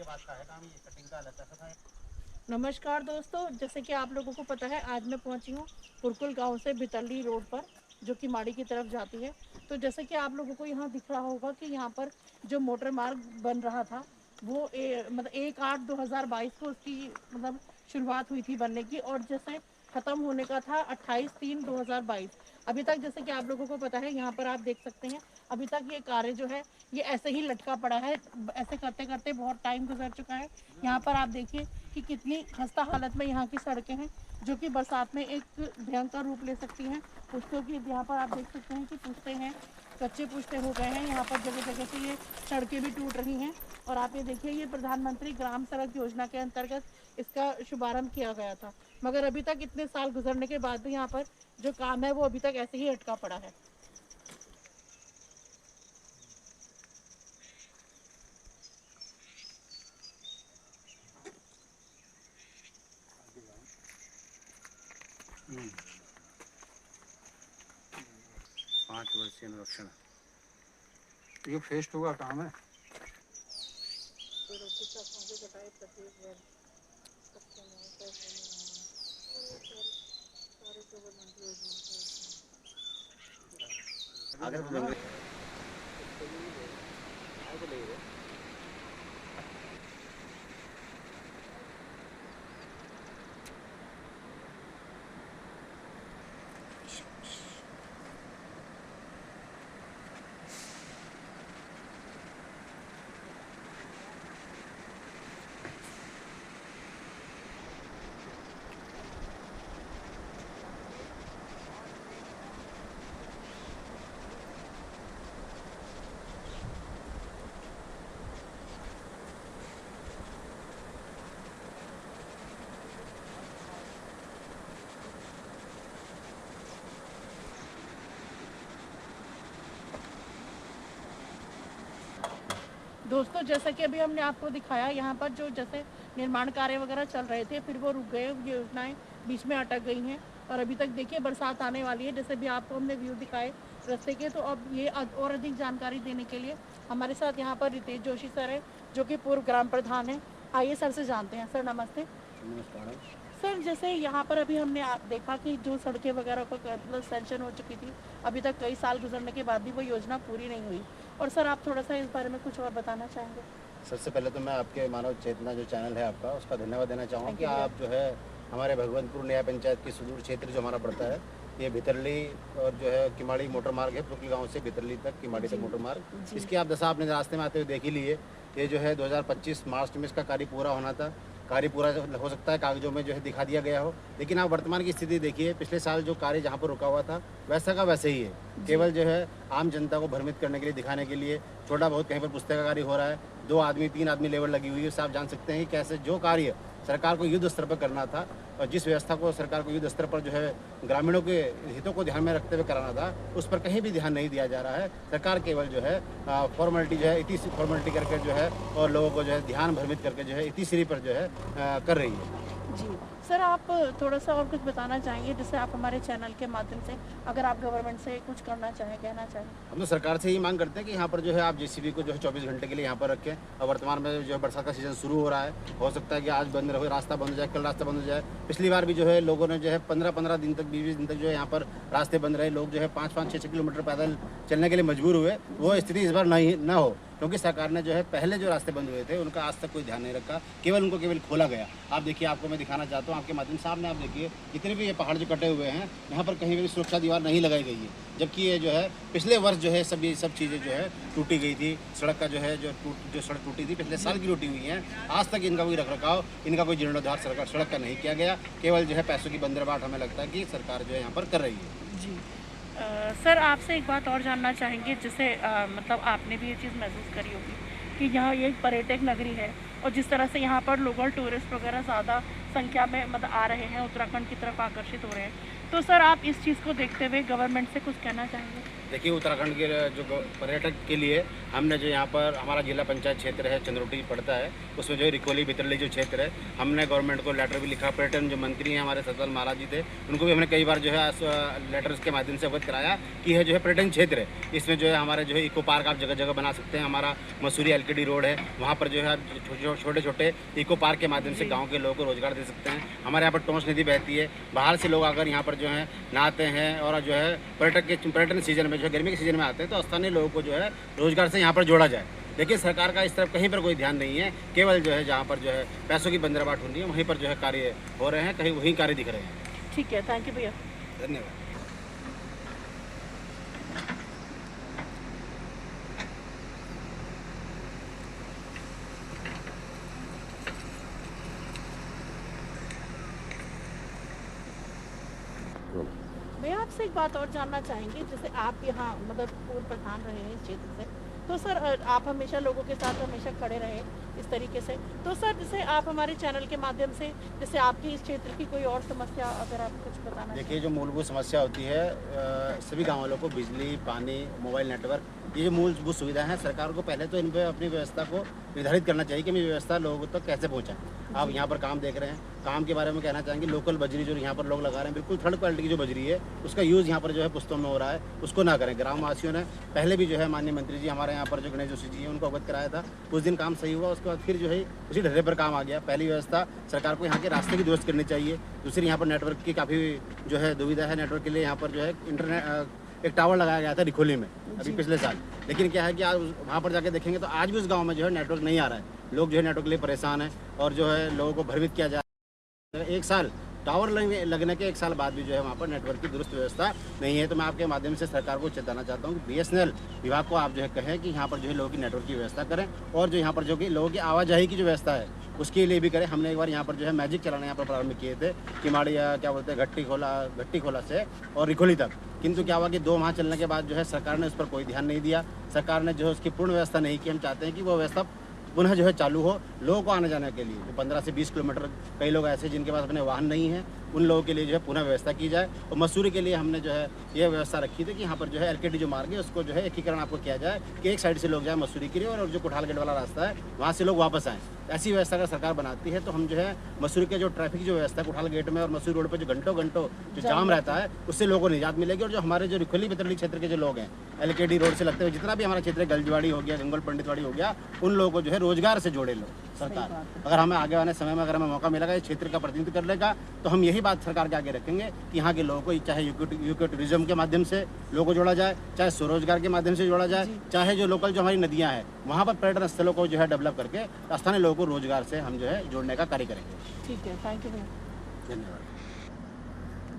बाद का है काम, ये कटिंग का अलग था। नमस्कार दोस्तों, जैसे कि आप लोगों को पता है आज मैं पहुंची हूँ पुरकुल गांव से भितरली रोड पर, जो कि माड़ी की तरफ जाती है। तो जैसे कि आप लोगों को यहाँ दिख रहा होगा कि यहाँ पर जो मोटर मार्ग बन रहा था वो मतलब 1/8/2022 को उसकी मतलब शुरुआत हुई थी बनने की, और जैसे ख़त्म होने का था 28/3/2022। अभी तक जैसे कि आप लोगों को पता है, यहाँ पर आप देख सकते हैं अभी तक ये कार्य जो है ये ऐसे ही लटका पड़ा है। ऐसे करते करते बहुत टाइम गुजर चुका है। यहाँ पर आप देखिए कि कितनी खस्ता हालत में यहाँ की सड़कें हैं, जो कि बरसात में एक भयंकर रूप ले सकती हैं। पुश्तों की यहाँ पर आप देख सकते हैं कि पुश्ते हैं, कच्चे पुश्ते हो गए हैं। यहाँ पर जगह जगह से ये सड़कें भी टूट रही हैं। और आप ये देखिए, ये प्रधानमंत्री ग्राम सड़क योजना के अंतर्गत इसका शुभारंभ किया गया था, मगर अभी तक इतने साल गुजरने के बाद भी यहाँ पर जो काम है वो अभी तक ऐसे ही अटका पड़ा है। पाँच वर्षीय अनुरक्षण ये फेस्ट हुआ काम है। आगे दोस्तों, जैसा कि अभी हमने आपको दिखाया, यहाँ पर जो जैसे निर्माण कार्य वगैरह चल रहे थे, फिर वो रुक गए, योजनाएं बीच में अटक गई हैं। और अभी तक देखिए बरसात आने वाली है, जैसे भी आपको हमने व्यू दिखाए रास्ते के। तो अब ये और अधिक जानकारी देने के लिए हमारे साथ यहाँ पर रितेश जोशी सर है, जो कि पूर्व ग्राम प्रधान है। आइए सर से जानते हैं। सर नमस्ते। नमस्कार। सर, जैसे यहाँ पर अभी हमने देखा कि जो सड़कें वगैरह को मतलब सेंक्शन हो चुकी थी, अभी तक कई साल गुजरने के बाद भी वो योजना पूरी नहीं हुई। और सर, आप थोड़ा सा इस बारे में कुछ और बताना चाहेंगे? सबसे पहले तो मैं आपके मानव चेतना जो चैनल है आपका, उसका धन्यवाद देना चाहूँगा कि आप जो है हमारे भगवंतपुर न्याय पंचायत की सुदूर क्षेत्र जो हमारा पड़ता है, ये भितरली और जो है किमाड़ी मोटर मार्ग है, पुरकुल गांव से भितरली तक किमाड़ी तक मोटर मार्ग। इसकी आप दशा आपने रास्ते में आते हुए देखी ली है। ये जो है 2025 मार्च में इसका कार्य पूरा होना था। कार्य पूरा हो सकता है कागजों में जो है दिखा दिया गया हो, लेकिन आप वर्तमान की स्थिति देखिए। पिछले साल जो कार्य जहाँ पर रुका हुआ था वैसा का वैसे ही है। केवल जो है आम जनता को भ्रमित करने के लिए, दिखाने के लिए छोटा बहुत कहीं पर पुस्तक का कार्य हो रहा है। 2 आदमी 3 आदमी लेबर लगी हुई है। उससे आप जान सकते हैं कि कैसे जो कार्य सरकार को युद्ध स्तर पर करना था और जिस व्यवस्था को सरकार को युद्ध स्तर पर जो है ग्रामीणों के हितों को ध्यान में रखते हुए कराना था, उस पर कहीं भी ध्यान नहीं दिया जा रहा है। सरकार केवल जो है फॉर्मेलिटी जो है इतनी सी फॉर्मेलिटी करके जो है और लोगों को जो है ध्यान भ्रमित करके जो है इतनी सिरी पर जो है कर रही है। जी सर, आप थोड़ा सा और कुछ बताना चाहेंगे, जिससे आप हमारे चैनल के माध्यम से अगर आप गवर्नमेंट से कुछ करना चाहें, कहना चाहें? हम तो सरकार से ही मांग करते हैं कि यहाँ पर जो है आप जेसीबी को जो है 24 घंटे के लिए यहाँ पर रखें। और वर्तमान में जो है बरसात का सीजन शुरू हो रहा है, हो सकता है कि आज बंद रहे, रास्ता बंद हो जाए, कल रास्ता बंद हो जाए। पिछली बार भी जो है लोगों ने जो है 15-15 दिन तक, 20-20 दिन तक जो है यहाँ पर रास्ते बंद रहे। लोग जो है 5-5, 6-6 किलोमीटर पैदल चलने के लिए मजबूर हुए। वो स्थिति इस बार नहीं न हो, क्योंकि सरकार ने जो है पहले जो रास्ते बंद हुए थे उनका आज तक कोई ध्यान नहीं रखा। केवल उनको केवल खोला गया। आप देखिए, आपको मैं दिखाना चाहता हूँ आपके माध्यम से। आपने आप देखिए जितने भी ये पहाड़ जो कटे हुए हैं, यहाँ पर कहीं भी सुरक्षा दीवार नहीं लगाई गई है, जबकि ये जो है पिछले वर्ष जो है ये सब चीज़ें जो है टूटी गई थी। सड़क का जो है जो सड़क टूटी थी पिछले साल की टूटी हुई है। आज तक इनका कोई रखरखाव, इनका कोई जीर्णोद्धार सरकार सड़क का नहीं किया गया। केवल जो है पैसों की बंदरबाट हमें लगता है कि सरकार जो है यहाँ पर कर रही है। जी सर, आपसे एक बात और जानना चाहेंगे, जिससे मतलब आपने भी ये चीज़ महसूस करी होगी कि यहाँ ये एक पर्यटक नगरी है, और जिस तरह से यहाँ पर लोकल टूरिस्ट वगैरह ज़्यादा संख्या में मतलब आ रहे हैं, उत्तराखंड की तरफ आकर्षित हो रहे हैं। तो सर, आप इस चीज़ को देखते हुए गवर्नमेंट से कुछ कहना चाहेंगे? देखिए, उत्तराखंड के जो पर्यटक के लिए हमने जो यहाँ पर हमारा जिला पंचायत क्षेत्र है चंद्रोटी पड़ता है, उसमें जो है रिकोली भितरली जो क्षेत्र है, हमने गवर्नमेंट को लेटर भी लिखा। पर्यटन जो मंत्री हैं हमारे सतपाल महाराज जी थे, उनको भी हमने कई बार जो है लेटर्स के माध्यम से अवगत कराया कि यह जो है पर्यटन क्षेत्र है, इसमें जो है हमारे जो है इको पार्क आप जगह जगह बना सकते हैं। हमारा मसूरी LKD रोड है, वहाँ पर जो है आप छोटे छोटे इको पार्क के माध्यम से गाँव के लोगों को रोजगार दे सकते हैं। हमारे यहाँ पर टोंस नदी बहती है, बाहर से लोग आकर यहाँ पर जो है नहाते हैं और जो है पर्यटन सीजन में जो है गर्मी के सीजन में आते हैं, तो स्थानीय लोगों को जो है रोजगार से यहाँ पर जोड़ा जाए। देखिए, सरकार का इस तरफ कहीं पर कोई ध्यान नहीं है, केवल जो है जहाँ पर जो है पैसों की बंदरबाट हो रही है वहीं पर जो है कार्य हो रहे हैं, कहीं वहीं कार्य दिख रहे हैं। ठीक है, थैंक यू भैया, धन्यवाद। भैया आपसे एक बात और जानना चाहेंगे, जैसे आप यहाँ मतलब पूर्व प्रधान रहे हैं इस क्षेत्र से, तो सर आप हमेशा लोगों के साथ हमेशा खड़े रहे इस तरीके से, तो सर जैसे आप हमारे चैनल के माध्यम से जैसे आपकी इस क्षेत्र की कोई और समस्या अगर आप कुछ बताना। देखिए, जो मूलभूत समस्या होती है सभी गाँव वालों को, बिजली, पानी, मोबाइल नेटवर्क, ये जो मूलभूत सुविधाएं हैं, सरकार को पहले तो इन पर अपनी व्यवस्था को निर्धारित करना चाहिए कि हम ये व्यवस्था लोगों तक कैसे पहुँचाएं। आप यहाँ पर काम देख रहे हैं, काम के बारे में कहना चाहेंगे, लोकल बजरी जो यहाँ पर लोग लगा रहे हैं, बिल्कुल थर्ड क्वालिटी की जो बजरी है, उसका यूज़ यहाँ पर जो है पुस्तों में हो रहा है, उसको ना करें। ग्रामवासियों ने पहले भी जो है माननीय मंत्री जी हमारे यहाँ पर जो गणेश जोशी जी हैं उनको अवगत कराया था, कुछ दिन काम सही हुआ, उसके बाद फिर जो है उसी ढर्रे पर काम आ गया। पहली व्यवस्था सरकार को यहाँ के रास्ते की दुरुस्त करनी चाहिए। दूसरी, यहाँ पर नेटवर्क की काफ़ी जो है दुविधा है, नेटवर्क के लिए यहाँ पर जो है इंटरनेट एक टावर लगाया गया था रिखोली में अभी पिछले साल, लेकिन क्या है कि आज वहाँ पर जाके देखेंगे तो आज भी उस गांव में जो है नेटवर्क नहीं आ रहा है। लोग जो है नेटवर्क के लिए परेशान हैं और जो है लोगों को भयभीत किया जा रहा है। एक साल टावर लगने के 1 साल बाद भी जो है वहाँ पर नेटवर्क की दुरुस्त व्यवस्था नहीं है। तो मैं आपके माध्यम से सरकार को चेताना चाहता हूँ कि BSNL विभाग को आप जो है कहें कि यहाँ पर जो है लोगों की नेटवर्क की व्यवस्था करें और जो यहाँ पर जो कि लोगों की आवाजाही की जो व्यवस्था है उसके लिए भी करें। हमने एक बार यहाँ पर जो है मैजिक चलाना यहाँ पर प्रारंभ किए थे किमाड़िया क्या बोलते हैं घट्टी खोला से और रिखोली तक, किंतु क्या हुआ कि 2 माह चलने के बाद जो है सरकार ने उस पर कोई ध्यान नहीं दिया। सरकार ने जो है उसकी पूर्ण व्यवस्था नहीं की। हम चाहते हैं कि वो व्यवस्था पुनः जो है चालू हो लोगों को आने जाने के लिए। जो 15 से 20 किलोमीटर कई लोग ऐसे जिनके पास अपने वाहन नहीं है, उन लोगों के लिए जो है पुनः व्यवस्था की जाए। और मसूरी के लिए हमने जो है ये व्यवस्था रखी थी कि यहाँ पर जो है LKD जो मार्ग है उसको जो है एकीकरण आपको किया जाए कि एक साइड से लोग जाए मसूरी के लिए और जो कोठाल गेट वाला रास्ता है वहाँ से लोग वापस आएँ। ऐसी व्यवस्था अगर सरकार बनाती है तो हम जो है मसूरी के जो ट्रैफिक जो व्यवस्था है कोठाल गेट में और मसूरी रोड पर जो घंटों जो जाम रहता है उससे लोगों को निजात मिलेगी। और जो हमारे जो रिखोली भितरली क्षेत्र के जो लोग हैं LKD रोड से लगते हुए जितना भी हमारा क्षेत्र है, गलजवाड़ी हो गया, गंगोल पंडितवाड़ी हो गया, उन लोगों को जो है रोजगार से जोड़े लोग सरकार। अगर हमें आगे आने समय में अगर हमें मौका मिलेगा इस क्षेत्र का प्रतिनिधित्व करने का तो हम यही बात सरकार के आगे रखेंगे कि यहाँ के लोगों को चाहे यूको टूरिज्म के माध्यम से लोगों को जोड़ा जाए, चाहे स्वरोजगार के माध्यम से जोड़ा जाए, चाहे जो लोकल जो हमारी नदियाँ हैं वहाँ पर पर्यटन स्थलों को जो है डेवलप करके स्थानीय लोगों को रोजगार से हम जो है जोड़ने का कार्य करेंगे। ठीक है, थैंक यू भैया, धन्यवाद।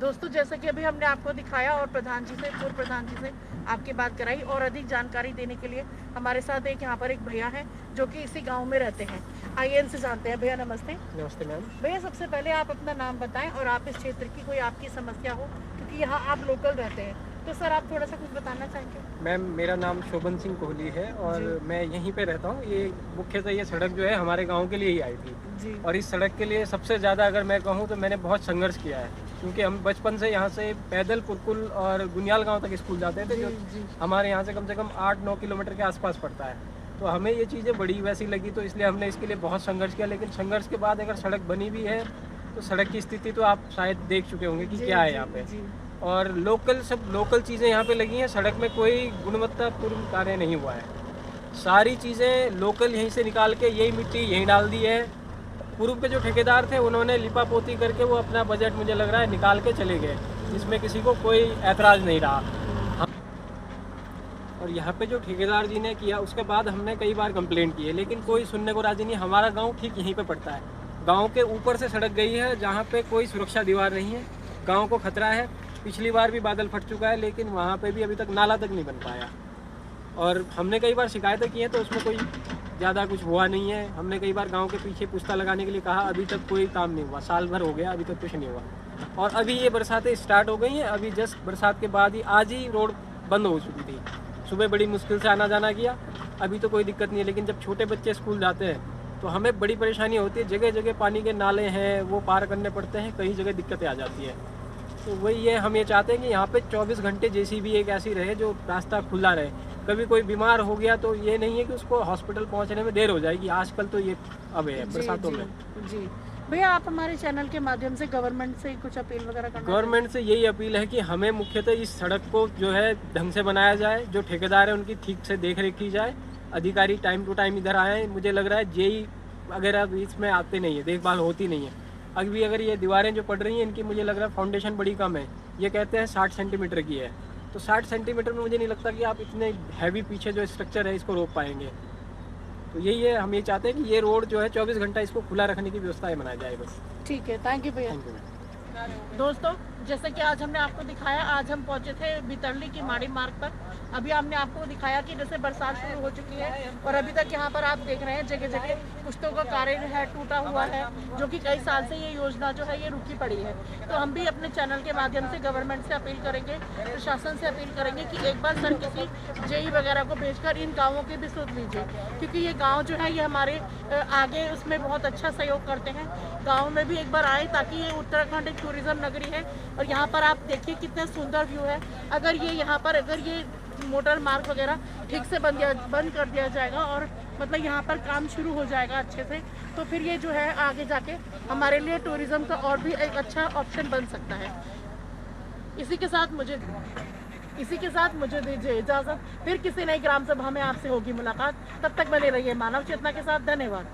दोस्तों जैसा कि अभी हमने आपको दिखाया और पूर्व प्रधान जी से आपकी बात कराई और अधिक जानकारी देने के लिए हमारे साथ यहाँ पर एक भैया हैं जो कि इसी गांव में रहते हैं। आइए इनसे जानते हैं। भैया नमस्ते। नमस्ते मैम। भैया सबसे पहले आप अपना नाम बताएं और आप इस क्षेत्र की कोई आपकी समस्या हो, क्योंकि यहाँ आप लोकल रहते हैं, तो सर आप थोड़ा सा कुछ बताना चाहेंगे? मैम मेरा नाम शोभन सिंह कोहली है और मैं यहीं पे रहता हूँ। ये मुख्यतः ये सड़क जो है हमारे गांव के लिए ही आई थी जी। और इस सड़क के लिए सबसे ज़्यादा अगर मैं कहूँ तो मैंने बहुत संघर्ष किया है, क्योंकि हम बचपन से यहाँ से पैदल पुरकुल और गुनियाल गांव तक स्कूल जाते थे, जो हमारे यहाँ से कम 8-9 किलोमीटर के आसपास पड़ता है। तो हमें ये चीज़ें बड़ी वैसी लगी, तो इसलिए हमने इसके लिए बहुत संघर्ष किया। लेकिन संघर्ष के बाद अगर सड़क बनी भी है तो सड़क की स्थिति तो आप शायद देख चुके होंगे कि क्या है यहाँ पे। और सब लोकल चीज़ें यहाँ पे लगी हैं। सड़क में कोई गुणवत्तापूर्ण कार्य नहीं हुआ है। सारी चीज़ें लोकल यहीं से निकाल के यही मिट्टी यहीं डाल दी है। पूर्व के जो ठेकेदार थे उन्होंने लिपा पोती करके वो अपना बजट मुझे लग रहा है निकाल के चले गए, जिसमें किसी को कोई ऐतराज़ नहीं रहा। और यहाँ पे जो ठेकेदार जी ने किया उसके बाद हमने कई बार कंप्लेंट की है, लेकिन कोई सुनने को राजी नहीं। हमारा गाँव ठीक यहीं पर पड़ता है। गाँव के ऊपर से सड़क गई है जहाँ पर कोई सुरक्षा दीवार नहीं है। गाँव को खतरा है। पिछली बार भी बादल फट चुका है, लेकिन वहाँ पे भी अभी तक नाला तक नहीं बन पाया। और हमने कई बार शिकायतें की हैं तो उसमें कोई ज़्यादा कुछ हुआ नहीं है। हमने कई बार गांव के पीछे पुस्ता लगाने के लिए कहा, अभी तक कोई काम नहीं हुआ। साल भर हो गया, अभी तक कुछ नहीं हुआ। और अभी ये बरसातें स्टार्ट हो गई हैं। अभी जस्ट बरसात के बाद ही आज ही रोड बंद हो चुकी थी। सुबह बड़ी मुश्किल से आना जाना किया, अभी तो कोई दिक्कत नहीं है। लेकिन जब छोटे बच्चे स्कूल जाते हैं तो हमें बड़ी परेशानी होती है। जगह जगह पानी के नाले हैं, वो पार करने पड़ते हैं, कई जगह दिक्कतें आ जाती है। तो वही है, हम ये चाहते हैं कि यहाँ पे 24 घंटे जेसीबी एक ऐसी रहे जो रास्ता खुला रहे। कभी कोई बीमार हो गया तो ये नहीं है कि उसको हॉस्पिटल पहुँचने में देर हो जाएगी। आजकल तो ये अब है बरसातों में। जी भैया, आप हमारे चैनल के माध्यम से गवर्नमेंट से कुछ अपील वगैरह करना गवर्नमेंट से यही अपील है कि हमें मुख्यतः इस सड़क को जो है ढंग से बनाया जाए, जो ठेकेदार है उनकी ठीक से देख रेख की जाए, अधिकारी टाइम टू टाइम इधर आए। मुझे लग रहा है जेई वगैरह इसमें आते नहीं है, देखभाल होती नहीं है। अभी अगर ये दीवारें जो पड़ रही हैं इनकी मुझे लग रहा है फाउंडेशन बड़ी कम है। ये कहते हैं 60 सेंटीमीटर की है, तो 60 सेंटीमीटर में मुझे नहीं लगता कि आप इतने हैवी पीछे जो स्ट्रक्चर है इसको रोक पाएंगे। तो यही है, हम ये चाहते हैं कि ये रोड जो है 24 घंटा इसको खुला रखने की व्यवस्था बनाई जाए बस। ठीक है, थैंक यू भैया। Thank you. दोस्तों, जैसे कि आज हमने आपको दिखाया, आज हम पहुंचे थे भितरली की माड़ी मार्ग पर। अभी हमने आपको दिखाया कि जैसे बरसात शुरू हो चुकी है और अभी तक यहाँ पर आप देख रहे हैं जगह जगह पुश्तों का कार्य है टूटा हुआ है, जो कि कई साल से ये योजना जो है ये रुकी पड़ी है। तो हम भी अपने चैनल के माध्यम से गवर्नमेंट से अपील करेंगे, प्रशासन से अपील करेंगे कि एक बार सर किसी जेई वगैरह को भेजकर इन गाँवों की भी सुध लीजिए, क्योंकि ये गाँव जो है ये हमारे आगे उसमें बहुत अच्छा सहयोग करते हैं। गाँव में भी एक बार आए, ताकि ये उत्तराखंड एक टूरिज्म नगरी है और यहाँ पर आप देखिए कितने सुंदर व्यू है। अगर ये यहाँ पर अगर ये मोटर मार्ग वगैरह ठीक से बंद कर दिया जाएगा और मतलब यहाँ पर काम शुरू हो जाएगा अच्छे से, तो फिर ये जो है आगे जाके हमारे लिए टूरिज्म का और भी एक अच्छा ऑप्शन बन सकता है। इसी के साथ मुझे दीजिए इजाज़त। फिर किसी नई ग्राम सभा में आपसे होगी मुलाकात। तब तक बने रहिए मानव चेतना के साथ। धन्यवाद।